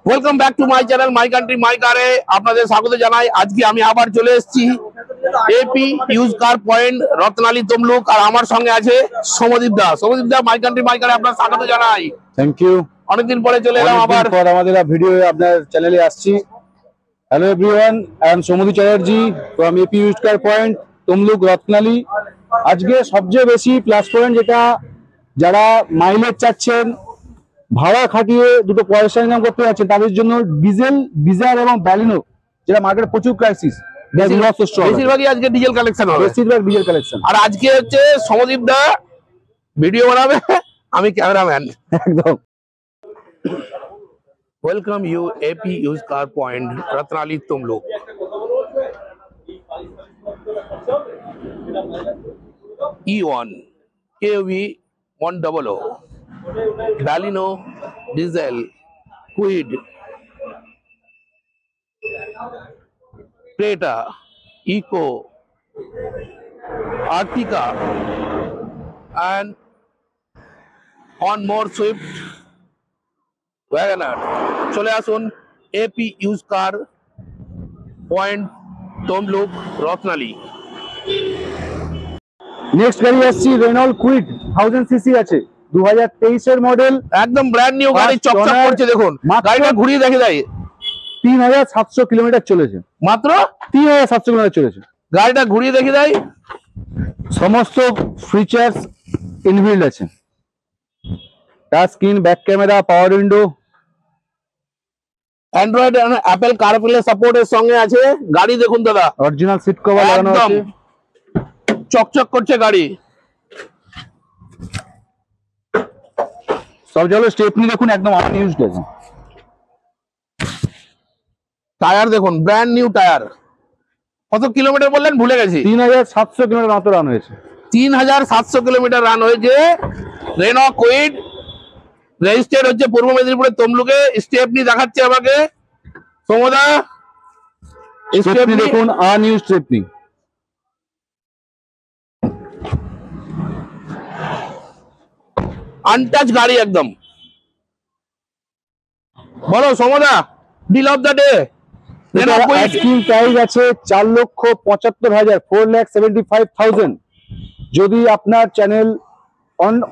Welcome back to my channel my country my কারে আপনাদের স্বাগত জানাই। আজকে আমি আবার চলে এসেছি AP used car point Ratnali Tamluk, আর আমার সঙ্গে আছে সমদীপ দা। সমদীপ দা, মাই কান্ট্রি মাই কারে আপনার স্বাগত জানাই। Thank you. অনেকদিন পরে চলে এলাম আবার আমাদের ভিডিও আপনার চ্যানেলে আসছি। Hello everyone, I am Samadeep Chatterjee from AP used car point Tamluk Ratnali. আজকে সবচেয়ে বেশি প্লাস পয়েন্ট যেটা, যারা মাইলেজ চাচ্ছেন, ভাড়া খাটিয়ে দুটো পয়সা ইনকাম করতে যাচ্ছেন, তাদের জন্য ডিজেল ডিজায়ার এবং ব্যালিনো, যেটা মার্কেটে প্রচুর ক্রাইসিস, বেশিরভাগই আজকে ডিজেল কালেকশন হবে। বেশিরভাগ ডিজেল কালেকশন। আর আজকে হচ্ছে সমদীপ দা ভিডিও বানাবে, আমি ক্যামেরাম্যান। একদম। Welcome you AP used car point Ratnali Tamluk. E1 KV 100 Baleno diesel Quid Creta Eco Artica and on more Swift WagonR। চলে আসুন AP used car point Tamluk Ratnali. Next গাড়ি আসছে রেনল্ড কুইড 1000 সিসি আছে, 2023 এর মডেল, একদম ব্র্যান্ড নিউ গাড়ি, চকচক করছে। দেখুন গাড়িটা ঘুরিয়ে দেখে দেয়, 3700 কিলোমিটার চলেছে, মাত্র 3700 কিলোমিটার চলেছে। গাড়িটা ঘুরিয়ে দেখে দেয়, সমস্ত ফিচার্স ইনবিল্ড আছে, touch screen, back camera, power window, Android and Apple CarPlay সাপোর্টের সঙ্গে আছে। গাড়ি দেখুন দাদা, অরিজিনাল সিট কভার লাগানো একদম আছে, চকচক করছে গাড়ি। সব জায়গায় স্টেপনি দেখুন, একদম আনইউজড আছে। টায়ার দেখুন, ব্র্যান্ড নিউ টায়ার। কত কিলোমিটার বললেন, ভুলে গেছি। 3700 কিলোমিটার মাত্র রান হয়েছে। 3700 কিলোমিটার রান হয়েছে। রেনো কুইড, রেজিস্টার্ড হচ্ছে পূর্ব মেদিনীপুরের তমলুকে। স্টেপনি দেখাচ্ছে আমাকে সমদা, স্টেপনি দেখুন, আনইউজড স্টেপনি। আনটাচ গাড়ি একদম। বলো সমদা, deal of the day. Asking price আছে 4,75,000, 4,75,000। যদি আপনার channel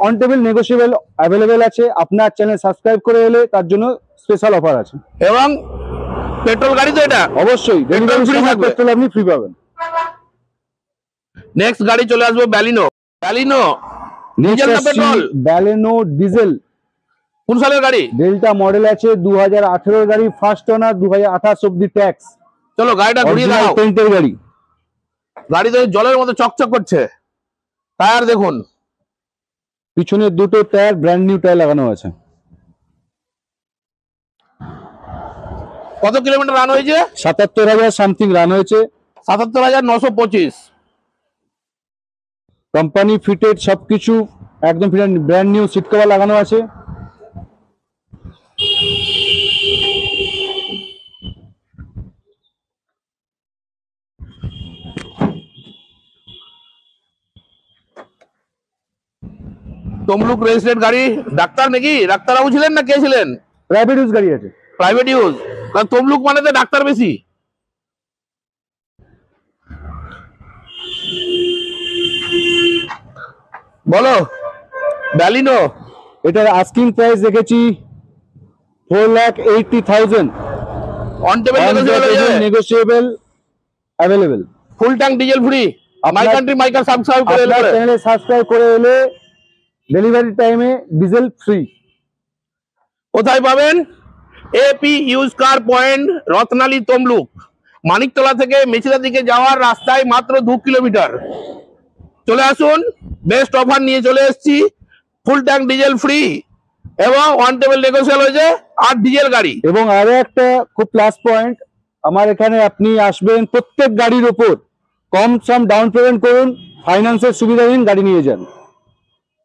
on table negotiable available আছে, আপনার চ্যানেল সাবস্ক্রাইব করে এলে তার জন্য স্পেশাল অফার আছে। এবং পেট্রোল গাড়ি তো এটা অবশ্যই পেট্রোল আপনি ফ্রি পাবেন। নেক্সট গাড়ি চলে আসবে ব্যালিনো। ব্যালিনো ডিজেল না পেট্রোল? Baleno diesel. কোন সালের গাড়ি? ডেল্টা মডেল আছে, 2018 এর গাড়ি, ফার্স্ট ওনার, 2028 অবধি ট্যাক্স। চলো গাড়িটা ঘুরিয়ে দাও। পেইন্টের গাড়ি। গাড়ি তো জলের মতো চকচক করছে। টায়ার দেখুন, পিছনে দুটো টায়ার ব্র্যান্ড নিউ টায়ার লাগানো আছে। কত কিলোমিটার রান হয়েছে? 77,000 সামথিং রান হয়েছে। 77,925। কোম্পানি ফিটেড সবকিছু, একদম fitted, brand new seat cover লাগানো আছে। তমলুক রেজিস্ট্রেড গাড়ি। ডাক্তার নাকি? ডাক্তারবাবু ছিলেন না কে ছিলেন? প্রাইভেট ইউজ গাড়ি আছে। প্রাইভেট ইউজ, কারণ তমলুক মানে তো ডাক্তার বেশি। বলো ব্যালিনো। এটার আস্কিং প্রাইস দেখেছি 4,80,000। On table negotiable available. Full tank diesel free. My country my car subscribe করে এলে, চ্যানেলে সাবস্ক্রাইব করে এলে ডেলিভারি টাইমে ডিজেল ফ্রি। কোথায় পাবেন? AP used car point Ratnali Tamluk, Maniktala থেকে মেছিদা দিকে যাওয়ার রাস্তায় মাত্র 2 কিলোমিটার। চলে আসুন, বেস্ট অফার নিয়ে চলে এসেছি। ফুল ট্যাঙ্ক ডিজেল ফ্রি এবং ওয়ান টেবিল নেগোশিয়েবল হয়েছে, আর ডিজেল গাড়ি। এবং আরো একটা খুব প্লাস পয়েন্ট, আমার এখানে আপনি আসবেন, প্রত্যেক গাড়ির উপর কম সম ডাউন পেমেন্ট করুন, ফাইন্যান্সের সুবিধা নিন, গাড়ি নিয়ে যান।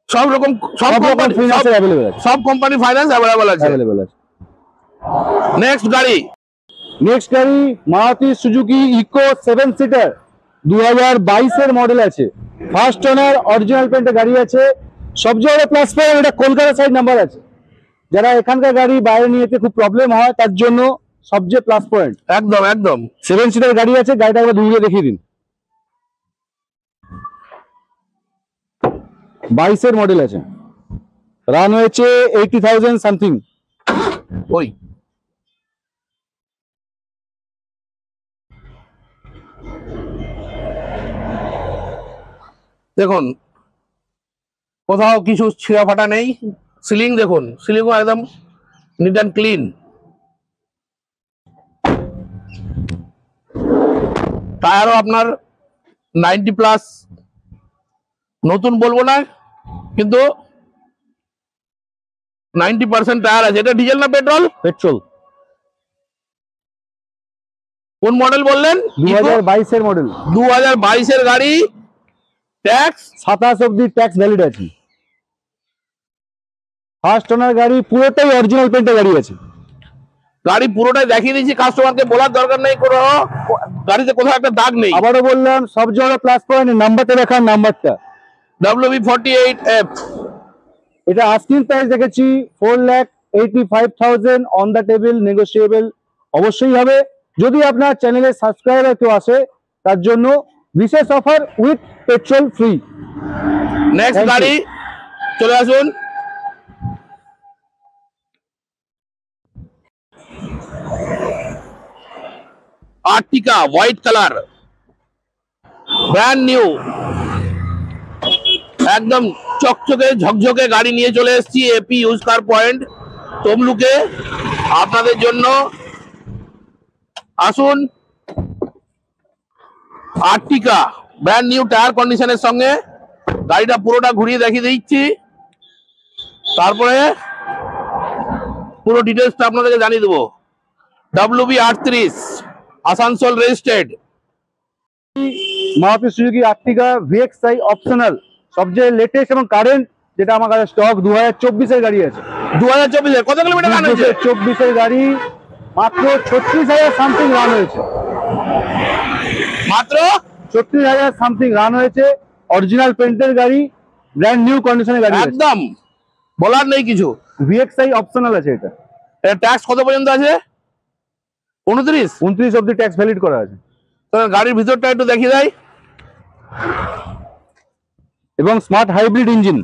সব রকম সব কোম্পানি ফাইন্যান্স অ্যাভেলেবল আছে। নেক্সট গাড়ি মারুতি সুজুকি ইকো 7 সিটার, 2022 এর মডেল আছে, ফার্স্ট ওনার, অরিজিনাল পেন্টে গাড়ি আছে। সবচেয়ে বড় প্লাস পয়েন্ট, এটা কলকাতা সাইড নাম্বার আছে। যারা এখানকার গাড়ি বাইরে নিয়ে যেতে খুব প্রবলেম হয় তার জন্য সবচেয়ে প্লাস পয়েন্ট। একদম একদম 7 সিটার গাড়ি আছে, গাড়িটা একবার ঘুরিয়ে দেখিয়ে দিন। 22-এর মডেল আছে, রান হয়েছে 80,000 সামথিং। ওই দেখুন কোথাও কিছু ছিঁড়া ফাটা নেই। সিলিং দেখুন, সিলিংও একদম নিট অ্যান্ড ক্লিন। টায়ারও আপনার 90+, নতুন বলবো না কিন্তু 90% টায়ার আছে। এটা ডিজেল না পেট্রোল? পেট্রোল। কোন মডেল বললেন? 2022-এর মডেল, 2022-এর গাড়ি, ট্যাক্স 27 অব্দি ট্যাক্স ভ্যালিড আছে। ফার্স্ট ওনার গাড়ি, পুরোটাই অরিজিনাল পেন্টের গাড়ি আছে। গাড়ি পুরোটাই দেখিয়ে দিয়েছি, কাস্টমারকে বলার দরকার নেই, কোনো গাড়িতে কোথাও একটা দাগ নেই। আবারও বললাম সবচেয়ে প্লাস পয়েন্ট নাম্বারটা দেখান, নাম্বারটা WB48F। এটা আস্কিং প্রাইস দেখেছি 4,85,000, অন দ্য টেবিল, নেগোসিয়েবল অবশ্যই হবে। যদি আপনার চ্যানেলে সাবস্ক্রাইবার কেউ আসে তার জন্য বিশেষ offer with petrol free. Next গাড়ি চলে আসুন। আর্টিকা হোয়াইট কালার, ব্র্যান্ড নিউ, একদম চকচকে ঝকঝকে গাড়ি নিয়ে চলে এসেছি এপি ইউজ কার পয়েন্ট তমলুকে আপনাদের জন্য। আসুন, আর্টিকা ব্র্যান্ড নিউ টায়ার কন্ডিশনের সঙ্গে গাড়িটা পুরোটা ঘুরিয়ে দেখিয়ে দিচ্ছি, তারপরে পুরো ডিটেলসটা আপনাদেরকে জানিয়ে দেবো। WB38 Asansol registered, Maruti Suzuki আর্টিকা VXI optional, সবচেয়ে লেটেস্ট এবং কারেন্ট যেটা আমার কাছে স্টক। 2024-এর গাড়ি আছে। 2024-এর কত কিলোমিটার রান হয়েছে? 2024-এর গাড়ি, মাত্র 36,000 সামথিং রান হয়েছে। মাত্র 36,000 সামথিং রান হয়েছে। অরিজিনাল পেন্টের গাড়ি, ব্র্যান্ড নিউ কন্ডিশনের গাড়ি, একদম বলার নেই কিছু। VXI অপশনাল আছে। এটা ট্যাক্স কত পর্যন্ত আছে? 29 অব্দি ট্যাক্স ভ্যালিড করা আছে। গাড়ির ভিতরটা একটু দেখিয়ে দেয়, এবং smart hybrid engine.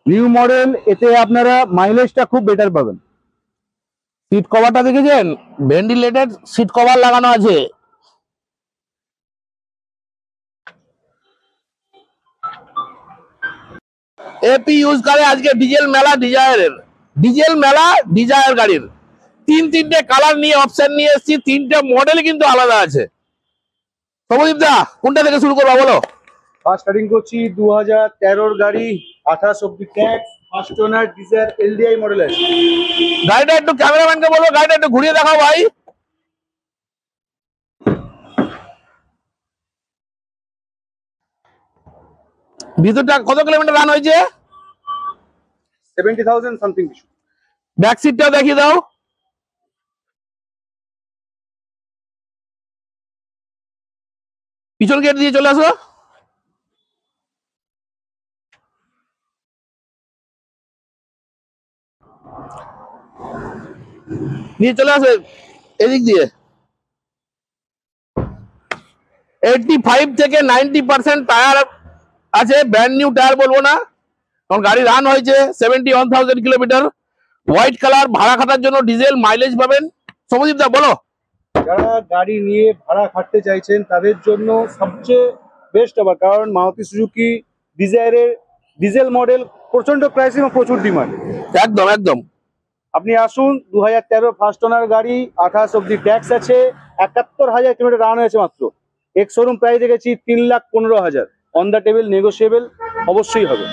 New model, এতে আপনারা মাইলেজটা খুব বেটার পাবেন। সিট কভারটা দেখেছেন? ভেন্টিলেটেড সিট কভার লাগানো আছে। এপি ইউজ করে আজকে ডিজেল মেলা, ডিজায়ার গাড়ির তিনটে কালার নিয়ে অপশন নিয়ে এসেছি। তিনটে মডেল কিন্তু আলাদা আছে। সমদীপ দা, কোনটা থেকে শুরু করবো বলো? ফার্স্ট স্টার্টিং করছি 2013-এর গাড়ি, 28 অব্দি ট্যাক্স, ফার্স্ট ওনার, ডিজায়ার LDI মডেল আছে। গাড়িটা একটু ক্যামেরাম্যানকে বলো গাড়িটা একটু ঘুরিয়ে দেখাও ভাই। ভিতরটা কত কিলোমিটার রান হয়েছে? 70,000 সামথিং কিছু। ব্যাক সিটটাও দেখিয়ে দাও। পিছন গেট দিয়ে চলে আসো। নিয়ে চলে আসে এদিক দিয়ে। 85 থেকে 90% টায়ার আছে, ব্র্যান্ড নিউ টায়ার বলবো না কারণ গাড়ি রান হয়েছে 71,000 কিলোমিটার। হোয়াইট কালার, ভাড়া খাটার জন্য ডিজেল, মাইলেজ পাবেন। সমদীপ দা বলো। যারা গাড়ি নিয়ে ভাড়া খাটতে চাইছেন তাদের জন্য সবচেয়ে বেস্ট হবে, কারণ মারুতি সুজুকি ডিজায়ারের ডিজেল মডেল প্রচন্ড প্রাইস এবং প্রচুর ডিমান্ড। একদম একদম। আপনি আসুন, 2013 ফার্স্ট ওনার গাড়ি, 28 অব্দি ট্যাক্স আছে, 71,000 কিলোমিটার রান হয়েছে মাত্র। এক্স শোরুম প্রাইস দেখেছি 3,15,000, অন দ্য টেবিল, নেগোসিয়েবল অবশ্যই হবে।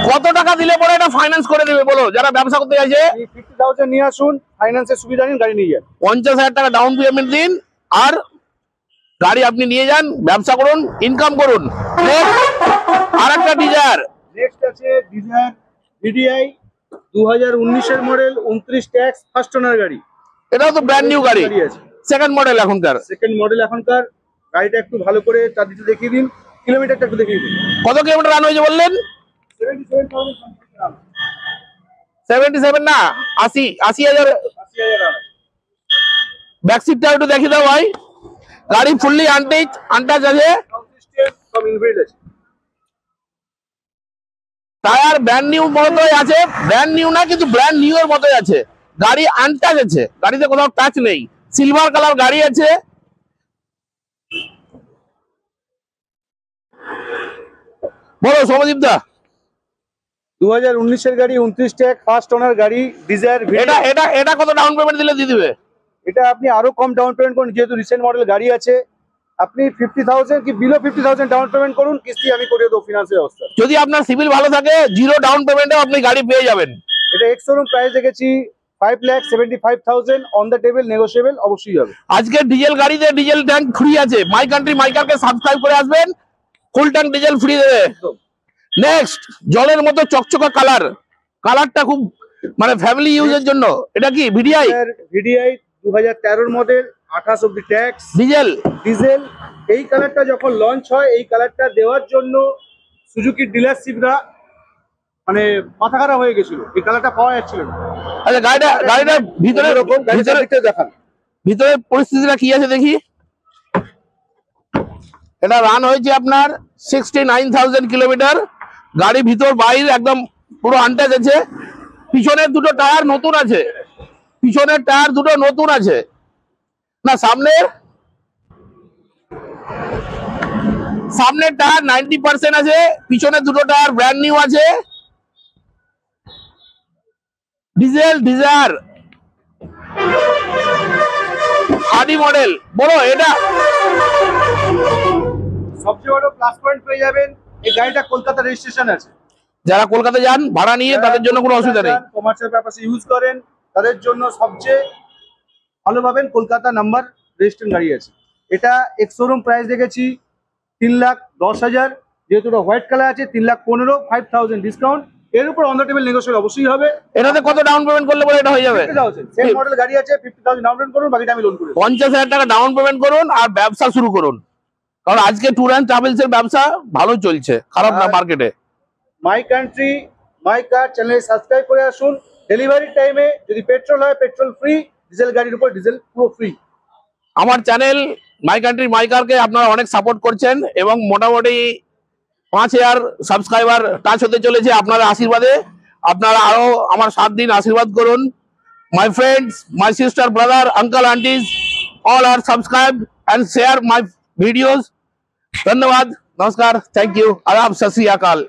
কত টাকা দিলে পরে এটা ফাইন্যান্স করে দেবে বলো যারা ব্যবসা করতে চাইছে? 50,000 নিয়ে আসুন, ফাইন্যান্সের সুবিধা নিন, গাড়ি নিয়ে যান। 50,000 টাকা ডাউন পেমেন্ট দিন আর গাড়ি আপনি নিয়ে যান, ব্যবসা করুন, ইনকাম করুন। আর একটা ডিজায়ার, নেক্সট আছে ডিজায়ার VDI 2019-এর মডেল, 29 ট্যাক্স, ফার্স্ট ওনার গাড়ি। এটাও তো ব্র্যান্ড নিউ গাড়ি, আছে, সেকেন্ড মডেল এখনকার। সেকেন্ড মডেল এখনকার। গাড়িটা একটু ভালো করে চারদিকে দেখিয়ে দিন। কিলোমিটারটা একটু দেখিয়ে দিন। কত কিলোমিটার রান হয়েছে বললেন? 77 না 80,000। ব্যাক সিটটা একটু দেখিয়ে দাও ভাই। গাড়ি ফুললি আনটাচ আছে। টায়ার ব্র্যান্ড নিউ মতোই আছে, ব্র্যান্ড নিউ না কিন্তু ব্র্যান্ড নিউ এর মতোই আছে। গাড়ি আনটাচ আছে, গাড়িতে কোথাও টাচ নেই। সিলভার কালার গাড়ি আছে। বলো সৌমদীপ দা। 2019 এর গাড়ি, 29 ট্যাগ, ফার্স্ট ওনার গাড়ি, ডিজায়ার। এটা কত ডাউন পেমেন্ট দিলে দিয়ে দিবে? এটা আপনি আরো কম ডাউন পেমেন্ট করুন, যেহেতু রিসেন্ট মডেল গাড়ি আছে। আপনি 50,000 কি বিলো 50,000 ডাউন পেমেন্ট করুন, কিস্তি আমি করে দেবো, ফিনান্সের ব্যবস্থা। যদি আপনার সিভিল ভালো থাকে, জিরো ডাউন পেমেন্টে আপনি গাড়ি পেয়ে যাবেন। এটা এক্স শোরুম প্রাইস দেখেছি 5,75,000 অন দ্য টেবিল, নেগোশিয়েবল অবশ্যই হবে। আজকে ডিজেল গাড়িতে ডিজেল ট্যাঙ্ক ফ্রি আছে। মাই কান্ট্রি মাইকারকে সাবস্ক্রাইব করে আসবেন, ফুল ট্যাঙ্ক ডিজেল ফ্রি দেবে। নেক্সট, জলের মতো চকচকা কালারটা খুব মানে ফ্যামিলি ইউজের জন্য। এটা কি ভিডিআই? ভিডিআই 2013 মডেল, 28 অব্দি ট্যাক্স, ডিজেল। এই কালারটা যখন লঞ্চ হয়, এই কালারটা দেওয়ার জন্য সুজুকি ডিলারশিপরা মানে মাথা খারাপ হয়ে গেছিল, এই কালারটা পাওয়া যাচ্ছিল না। আচ্ছা, গাড়িটা ভিতরে পরিস্থিতিটা কি আছে দেখি। এটা রান হয়েছে আপনার 69,000 কিলোমিটার। গাড়ি ভিতর বাইরে একদম পুরো আনটাচ আছে। পিছনের দুটো টায়ার নতুন আছে, না সামনের টায়ার 90% আছে, পিছনের দুটো টায়ার ব্র্যান্ড নিউ আছে। ডিজেল ডিজায়ার আদি মডেল। বলো এটা সবচেয়ে বড় প্লাস পয়েন্ট পেয়ে যাবেন, এই গাড়িটা কলকাতা রেজিস্ট্রেশন আছে। যারা কলকাতা যান ভাড়া নিয়ে, তাদের জন্য কোনো অসুবিধা নেই। কমার্শিয়াল পারপাসে ইউজ করেন, তাদের জন্য সবচেয়ে ভালো পাবেন, কলকাতা নাম্বার রেজিস্ট্রেশন গাড়ি আছে। এটা এক্স শোরুম প্রাইস দেখেছি 3,10,000, যেহেতু এটা হোয়াইট কালার আছে 3,15,000, 5,000 ডিসকাউন্ট। এর উপর অন দ্য টেবিল নেগোশিয়েবল অবশ্যই হবে। এটাতে কত ডাউন পেমেন্ট করলে বলে এটা হয়ে যাবে? 50,000 সেম মডেল গাড়ি আছে, 50,000 ডাউন পেমেন্ট করুন, বাকিটা আমি লোন করে দেব। 50,000 টাকা ডাউন পেমেন্ট করুন আর ব্যবসা শুরু করুন, কারণ আজকে ট্যুর অ্যান্ড ট্রাভেলস এর ব্যবসা ভালো চলছে, খারাপ না মার্কেটে। মাই কান্ট্রি মাই কার চ্যানেলে সাবস্ক্রাইব করে আসুন। ডেলিভারি টাইমে যদি পেট্রোল হয় পেট্রোল ফ্রি, ডিজেল গাড়ির উপর ডিজেল পুরো ফ্রি। আমার চ্যানেল মাই কান্ট্রি মাই কারকে আপনারা অনেক সাপোর্ট করছেন এবং মোটামুটি 5,000 সাবস্ক্রাইবার টাচ হতে চলেছে আপনারা আশীর্বাদে। আপনারা আরো আমার 7 দিন আশীর্বাদ করুন। My friends, my sister, brother, uncle, aunties, all are subscribe and share my videos. ধন্যবাদ, নমস্কার, থ্যাংক ইউ, আদাব, সত শ্রী আকাল।